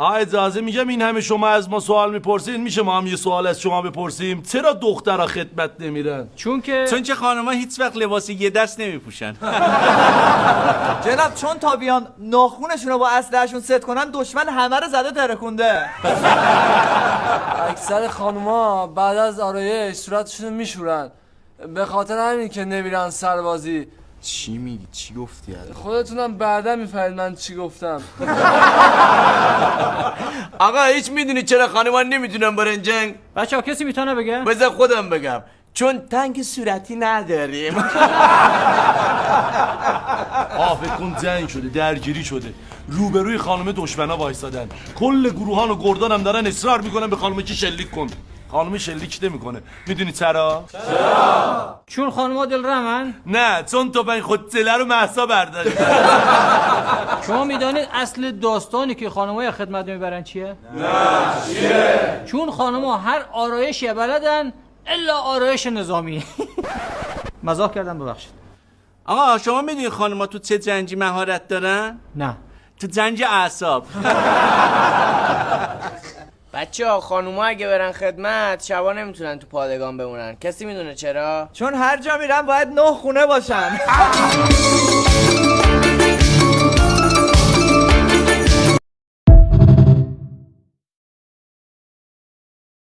اجازه میگم این همه شما از ما سوال میپرسید، میشه ما هم یه سوال از شما بپرسیم؟ چرا دخترها خدمت نمیرن؟ چون که خانم‌ها هیچ وقت لباس یه دست نمیپوشن. جناب چون تا بیان ناخونشون رو با اسلحه‌شون ست کنن دشمن همه رو زده ترکونده. اکثر خانوما بعد از آرایش صورتشون رو میشورن، به خاطر همین که نمیرن سربازی. چی میگی؟ چی گفتی؟ خودتونم بعدا میفهمید من چی گفتم. آقا هیچ میدونی چرا خانمان نمیتونن برن جنگ؟ بچه‌ها کسی میتونه بگه؟ بذار خودم بگم، چون تنگ صورتی نداریم. فکر کن جنگ شده، درگیری شده، روبروی خانم دشمنا وایسادن، کل گروهان و گردان هم دارن اصرار میکنن به خانم که شلیک کن. خانم شلیک نمیکنه. میدونی چرا؟ چون خانم‌ها دلرمن؟ نه، چون تو این خودتله رو مهسا برداری. شما میدانید اصل داستانی که خانم‌ها خدمت نمیبرن چیه؟ نه چیه؟ چون خانم‌ها هر آرایشی بلدن الا آرایش نظامی. مزاح کردم ببخشید. آقا شما میدونی خانم‌ها تو چه جنگی مهارت دارن؟ نه. تو جنگ اعصاب. بچه‌ها خانوما اگه برن خدمت شبا نمیتونن تو پادگان بمونن. کسی میدونه چرا؟ چون هر جا میرن باید 9 خونه باشن.